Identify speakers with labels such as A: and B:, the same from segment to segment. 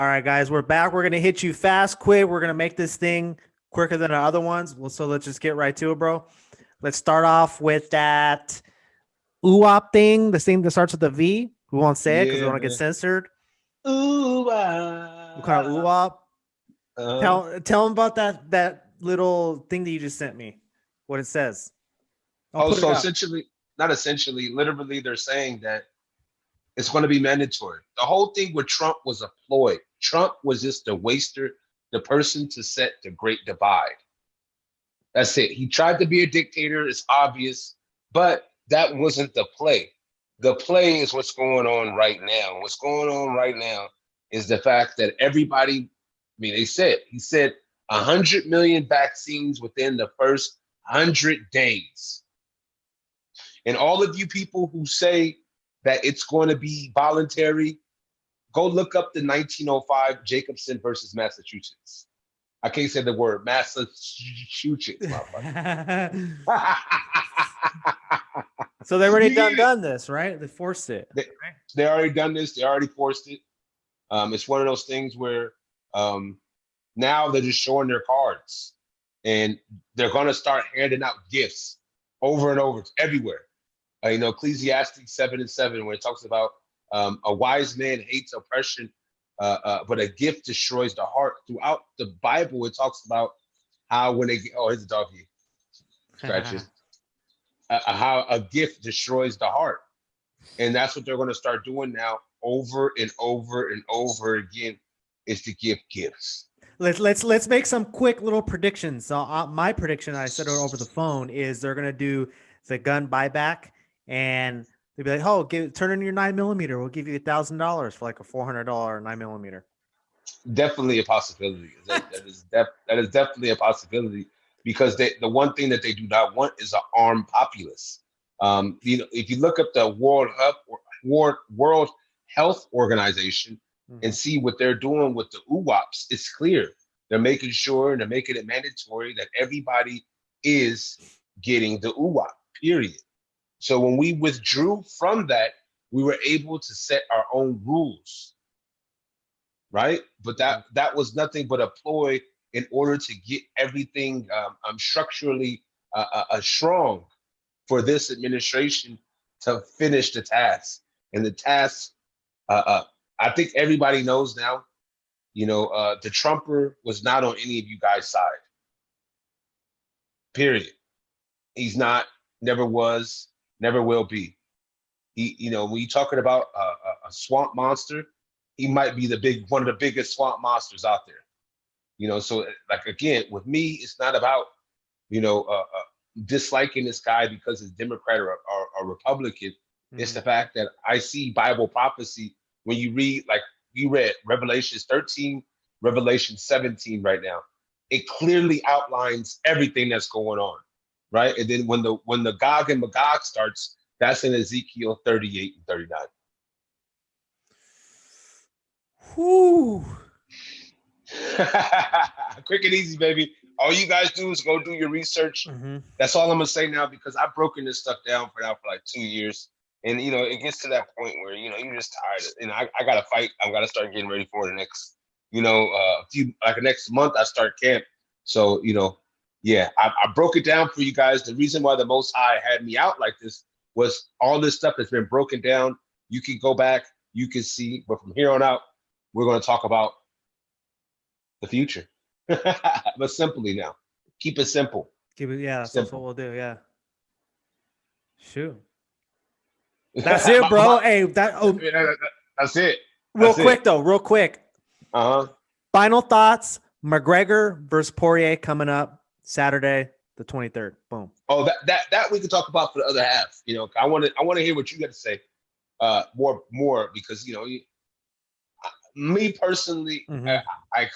A: All right, guys, we're back. We're gonna hit you fast, quick. We're gonna make this thing quicker than our other ones. Well, so let's just get right to it, bro. Let's start off with that UOP thing, the thing that starts with a V. We won't say it because we
B: Yeah,
A: don't want to get
B: man.
A: censored.
B: Ooh,
A: What kind of UOP?
B: uh,
A: Tell them about that little thing that you just sent me. What it says. I'll
B: oh,
A: put it
B: so
A: up.
B: essentially, not essentially, literally, they're saying that it's going to be mandatory. The whole thing with Trump was a ploy. Trump was just the waster, the person to set the great divide. That's it. He tried to be a dictator, it's obvious, but that wasn't the play. The play is what's going on right now. What's going on right now is the fact that everybody, I mean, he said 100 million vaccines within the first 100 days. And all of you people who say that it's going to be voluntary, go look up the 1905 Jacobson versus Massachusetts. I can't say the word Massachusetts, motherfucker.
A: So they already
B: You get it.
A: done this, right? They forced it.
B: They,
A: Right?
B: they already done this. They already forced it. It's one of those things where um, now they're just showing their cards, and they're going to start handing out gifts over and over everywhere. Ecclesiastes 7:7, where it talks about a wise man hates oppression, but a gift destroys the heart. Throughout the Bible, it talks about how when they get, oh, here's a doggy, scratches, how a gift destroys the heart. And that's what they're going to start doing now over and over and over again is to give gifts.
A: Let's make some quick little predictions. So my prediction, I said it over the phone, is they're gonna do the gun buyback, and they'll be like, "Oh, turn in your 9mm. We'll give you $1,000 for like a $400 9mm."
B: Definitely a possibility. That is definitely a possibility because the one thing that they do not want is an armed populace. If you look up the World Health Organization and
A: Mhm.
B: see what they're doing with the UWAPs, it's clear they're making sure and they're making it mandatory that everybody is getting the UWAP. Period. So when we withdrew from that, we were able to set our own rules, right? But
A: Mhm.
B: that was nothing but a ploy in order to get everything structurally strong for this administration to finish the task. And the task, uh, uh, I think everybody knows now. The Trumper was not on any of you guys' side. Period. He's not, never was, never will be. When you're talking about a swamp monster, he might be one of the biggest swamp monsters out there. So like again, with me, it's not about disliking this guy because he's Democrat or Republican. It's the
A: Mhm.
B: fact that I see Bible prophecy when you read, like you read Revelations 13, Revelation 17 right now. It clearly outlines everything that's going on, right? And then when the Gog and Magog starts, that's in Ezekiel 38 and 39.
A: Whew.
B: Quick and easy, baby. All you guys do is go do your research.
A: Mhm.
B: That's all I'm gonna say now because I've broken this stuff down for like 2 years, and it gets to that point where you're just tired. And I gotta fight. I gotta start getting ready for the next, few like the next month I start camp. So yeah, I broke it down for you guys. The reason why the Most High had me out like this was all this stuff has been broken down. You can go back, you can see, but from here on out, we're gonna talk about the future. But simply now. Keep it simple.
A: Yeah, that's what
B: Simple.
A: we'll do. Yeah. Shoot. That's it,
B: My,
A: bro. Hey,
B: that's it.
A: real
B: That's it.
A: quick though, real quick.
B: Uh-huh.
A: Final thoughts: McGregor versus Poirier coming up Saturday, the 23rd. Boom.
B: Oh, that we can talk about for the other half. I want to hear what you got to say. More because me personally,
A: Hmm.
B: I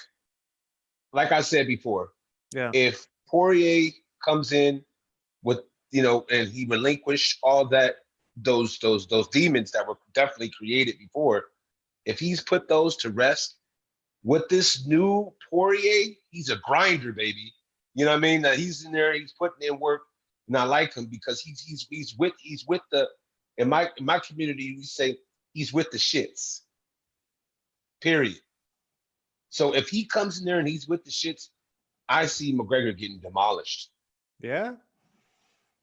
B: like I said before,
A: Yeah.
B: if Poirier comes in with and he relinquished all that those demons that were definitely created before, if he's put those to rest with this new Poirier, he's a grinder, baby. You know what I mean? That he's in there, he's putting in work, and I like him because he's with the in my community we say he's with the shits. Period. So if he comes in there and he's with the shits, I see McGregor getting demolished.
A: Yeah.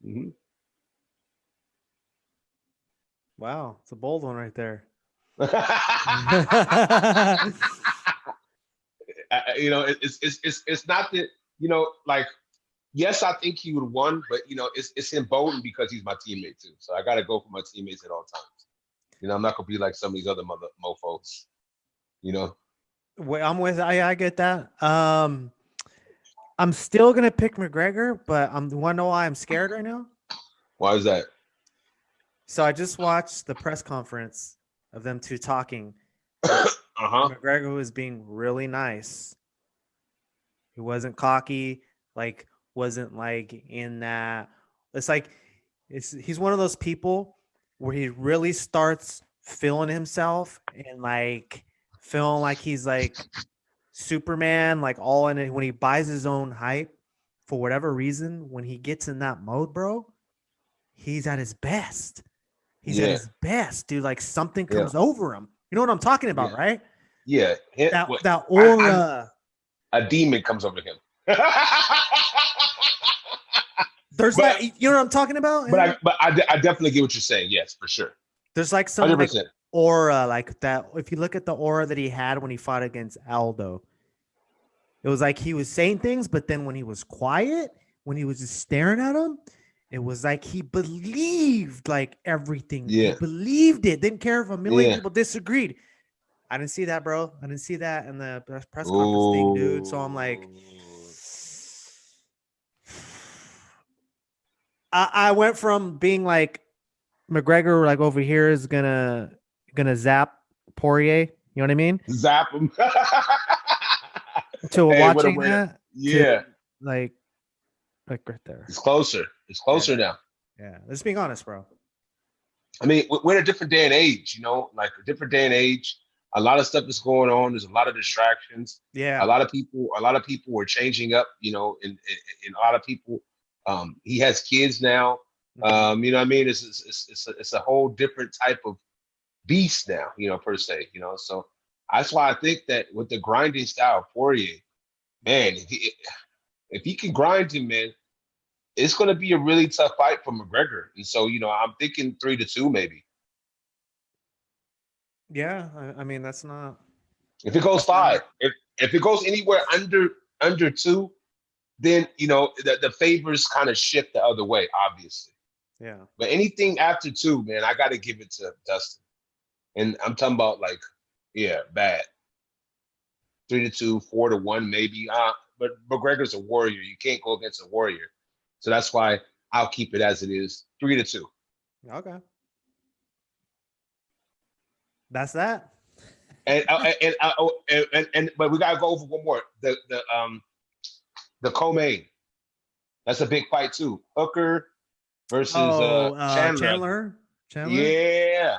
B: Mm-hmm.
A: Wow, it's a bold one right there.
B: It's not that, like, yes, I think he would have won, but it's emboldened because he's my teammate too. So I got to go for my teammates at all times. I'm not gonna be like some of these other mother mofos.
A: Wait, I'm with. I get that. I'm still gonna pick McGregor, but I'm want to know why I'm scared right now.
B: Why is that?
A: So I just watched the press conference of them two talking.
B: Uh-huh.
A: McGregor was being really nice. He wasn't cocky, like wasn't like in that. It's like he's one of those people where he really starts feeling himself and like feeling like he's like Superman, like all in it. When he buys his own hype for whatever reason, when he gets in that mode, bro, he's at his best. He's at
B: Yeah.
A: his best, dude. Like something
B: Yeah.
A: comes over him. You know what I'm talking about,
B: Yeah.
A: right?
B: Yeah.
A: That aura.
B: A demon comes over him.
A: There's
B: but
A: like, you know what I'm talking about?
B: I definitely get what you're saying. Yes, for sure.
A: There's like some
B: 100%.
A: like aura like that. If you look at the aura that he had when he fought against Aldo, it was like he was saying things, but then when he was quiet, when he was just staring at him, it was like he believed like everything. He
B: Yeah.
A: believed it. Didn't care if a million
B: Yeah.
A: people disagreed. I didn't see that, bro. I didn't see that in the press conference thing, dude. So I'm like, I went from being like McGregor, like over here is gonna zap Poirier. You know what I mean?
B: Zap him.
A: To
B: Hey, what a
A: watching
B: way to,
A: that, to
B: yeah.
A: like right there.
B: It's closer. It's closer now.
A: Yeah, let's be honest, bro.
B: I mean, we're in a different day and age, like a different day and age. A lot of stuff is going on. There's a lot of distractions.
A: Yeah.
B: A lot of people were changing up, and a lot of people, he has kids now. You know what I mean? It's a whole different type of beast now, per se, so that's why I think that with the grinding style of Poirier, man, if he can grind him, man, it's going to be a really tough fight for McGregor. And so, I'm thinking 3-2 maybe.
A: Yeah, I mean that's not.
B: If it goes 5, if it goes anywhere under 2, then the favors kind of shift the other way, obviously.
A: Yeah.
B: But anything after 2, man, I got to give it to Dustin. And I'm talking about like, yeah, bad. 3-2, 4-1, maybe. But McGregor's a warrior. You can't go against a warrior. So that's why I'll keep it as it is. 3-2.
A: Okay. That's that.
B: And but we gotta go over one more. The co-main. That's a big fight too. Hooker versus Chandler. Yeah.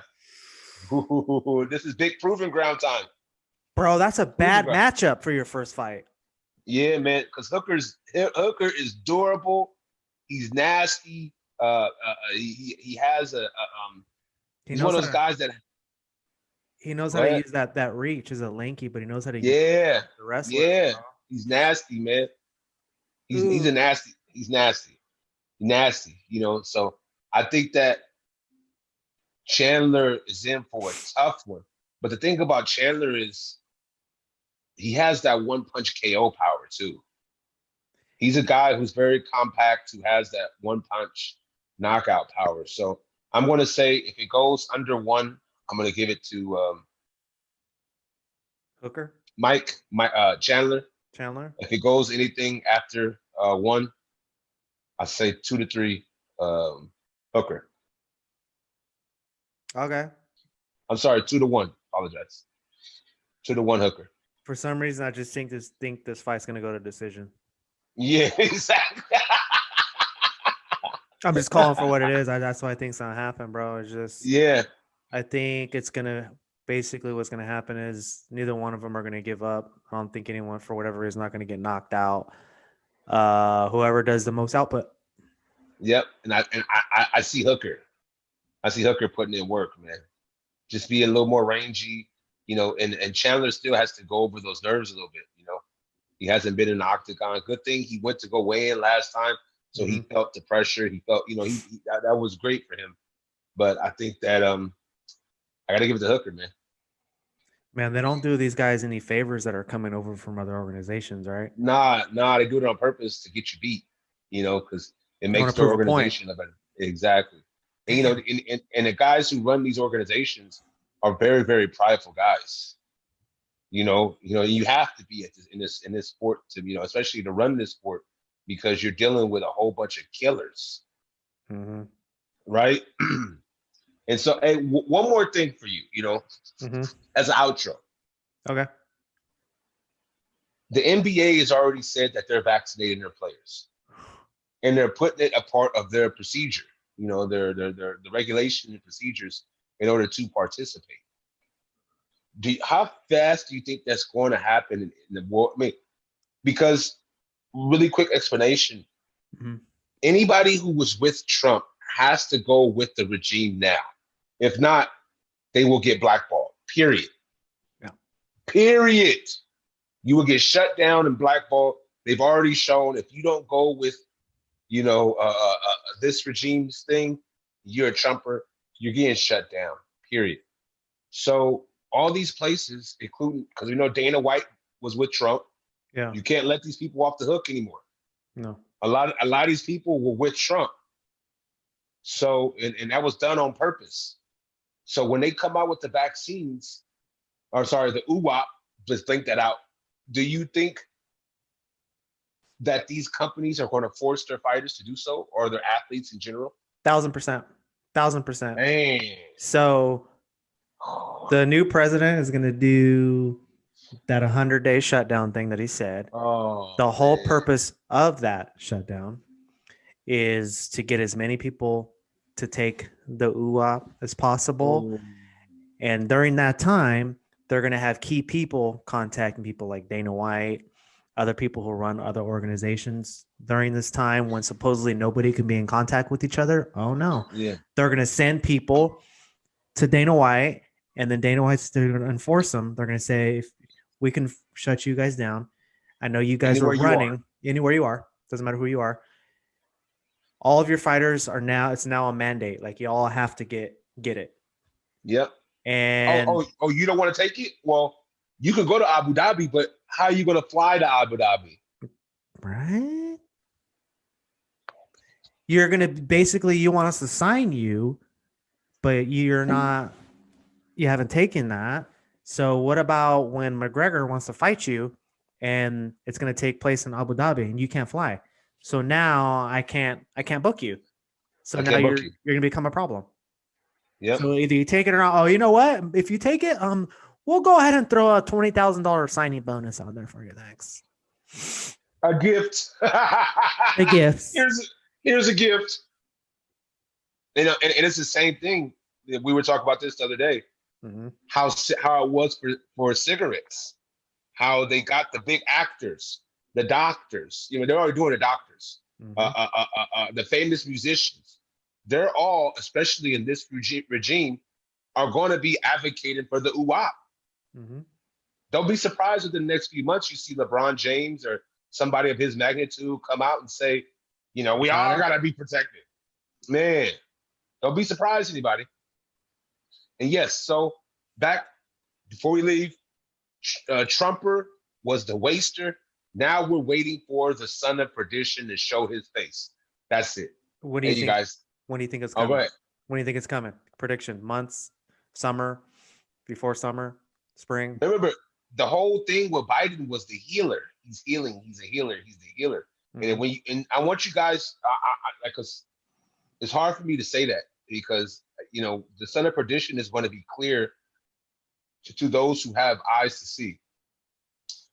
B: Ooh, this is big proving ground time.
A: Bro, that's a bad matchup for your first fight.
B: Yeah, man, because Hooker is durable. He's nasty. He has he's one of those guys that
A: he knows how to use that reach. Is a lanky, but he knows how to use
B: the
A: wrestler.
B: Yeah, bro. He's nasty, man. He's a nasty. He's nasty. So I think that Chandler is in for a tough one. But the thing about Chandler is he has that one punch KO power too. He's a guy who's very compact, who has that one punch knockout power. So I'm going to say if it goes under 1, I'm going to give it to
A: Hooker,
B: Chandler. If it goes anything after 1, I say 2-3 Hooker.
A: Okay.
B: I'm sorry, 2-1. Apologize. 2-1 Hooker.
A: For some reason, I just think this fight's gonna go to decision.
B: Yeah, exactly.
A: I'm just calling for what it is. That's what I think's gonna happen, bro. It's just I think it's gonna basically what's gonna happen is neither one of them are gonna give up. I don't think anyone, for whatever reason, not gonna get knocked out. Whoever does the most output.
B: Yep, and I see Hooker. I see Hooker putting in work, man. Just being a little more rangy, you know, and Chandler still has to go over those nerves a little bit, you know. He hasn't been in the octagon. Good thing he went to go weigh in last time, so he felt the pressure. He felt, you know, that was great for him. But I think that I got to give it to Hooker, man.
A: Man, they don't do these guys any favors that are coming over from other organizations, right?
B: Nah, they do it on purpose to get you beat, you know, because it
A: They want
B: makes
A: to
B: their
A: prove a point.
B: organization a better. Exactly. And, you know,
A: Damn.
B: and the guys who run these organizations are very, very prideful guys. You have to be at this in this sport to, you know, especially to run this sport because you're dealing with a whole bunch of killers,
A: Mm-hmm.
B: right? And so, hey, one more thing for you, you know,
A: Mm-hmm.
B: as an outro.
A: Okay.
B: The NBA has already said that they're vaccinating their players, and they're putting it a part of their procedure. You know, their the regulation and procedures in order to participate. How fast do you think that's going to happen in the world? I mean, because really quick explanation:
A: Mm-hmm.
B: anybody who was with Trump has to go with the regime now. If not, they will get blackballed. Period.
A: Yeah.
B: Period. You will get shut down and blackballed. They've already shown if you don't go with, you know, this regime's thing, you're a Trumper. You're getting shut down. Period. So all these places, including because we know Dana White was with Trump,
A: Yeah.
B: you can't let these people off the hook anymore.
A: No.
B: A lot of these people were with Trump. So and that was done on purpose. So when they come out with the vaccines, or sorry, the UWAP, just think that out. Do you think that these companies are going to force their fighters to do so, or their athletes in general?
A: 1,000%. 1,000%.
B: Man.
A: So the new president is going to do that 100-day shutdown thing that he said.
B: Oh,
A: The whole
B: man.
A: purpose of that shutdown is to get as many people to take the UAP as possible.
B: Oh.
A: And during that time, they're going to have key people contacting people like Dana White, other people who run other organizations during this time when supposedly nobody can be in contact with each other. Oh, no.
B: Yeah.
A: They're going to send people to Dana White, and then Dana White's going to enforce them. They're going to say, if we can shut you guys down. I know you guys
B: Anywhere
A: are
B: you are.
A: running anywhere you are. Doesn't matter who you are. All of your fighters are now, it's now a mandate. Like you all have to get it.
B: Yep.
A: And
B: You don't want to take it? Well, you could go to Abu Dhabi, but how are you going to fly to Abu Dhabi?
A: right? You're going to basically, you want us to sign you, but you haven't taken that. So what about when McGregor wants to fight you and it's going to take place in Abu Dhabi and you can't fly? So now I can't book you. So
B: I
A: now
B: can't
A: you're
B: book you.
A: going to become a problem.
B: Yep.
A: So either you take it or not. Oh, you know what? If you take it, we'll go ahead and throw a $20,000 signing bonus on there for you. Thanks.
B: A gift.
A: The gifts.
B: Here's a gift. You know, and it's the same thing. We were talking about this the other day.
A: Mm-hmm.
B: How it was for cigarettes. How they got the big actors, the doctors. You know, they're already doing the doctors.
A: Mm-hmm.
B: The famous musicians. They're all, especially in this regime, are going to be advocating for the UAP.
A: Mm-hmm.
B: Don't be surprised if in the next few months you see LeBron James or somebody of his magnitude come out and say, you know, we all got to be protected. Man, don't be surprised, anybody. And yes, so back before we leave, Trumper was the waster. Now we're waiting for the son of perdition to show his face. That's it.
A: What do you think?
B: Guys.
A: When do you think it's
B: Go
A: coming?
B: ahead.
A: When do you think it's coming? Prediction: months, summer, before summer, spring.
B: Remember, the whole thing with Biden was the healer. He's healing. He's a healer. He's the healer.
A: Mm-hmm.
B: And I want you guys, because it's hard for me to say that because you know the son of perdition is going to be clear to those who have eyes to see.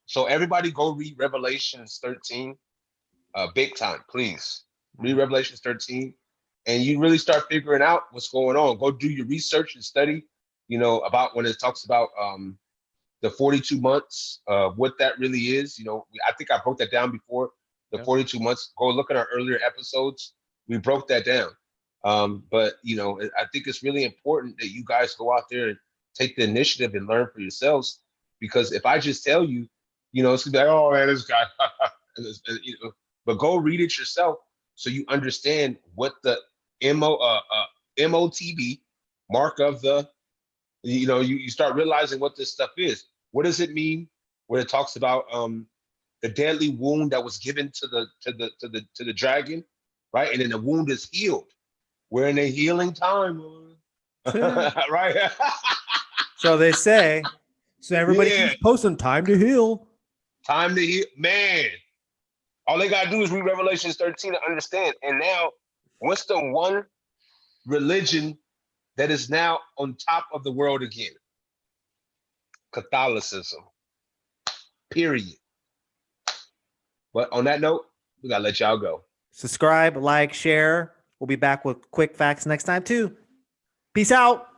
B: So everybody, go read Revelations 13, big time, please. Read Revelations 13, and you really start figuring out what's going on. Go do your research and study. You know about when it talks about the 42 months, what that really is. You know, I think I broke that down before. The 42 months. Go look at our earlier episodes. We broke that down. But you know, I think it's really important that you guys go out there take the initiative and learn for yourselves. Because if I just tell you, it's gonna be like, oh man, this guy, but go read it yourself so you understand what the MOTB mark of the, you start realizing what this stuff is. What does it mean when it talks about the deadly wound that was given to the dragon, right? And then the wound is healed. We're in a healing time, right?
A: So they say. So everybody keeps posting time to heal.
B: Time to heal, man. All they gotta do is read Revelation 13 to understand. And now, what's the one religion that is now on top of the world again? Catholicism. Period. But on that note, we gotta let y'all go.
A: Subscribe, like, share. We'll be back with quick facts next time too. Peace out.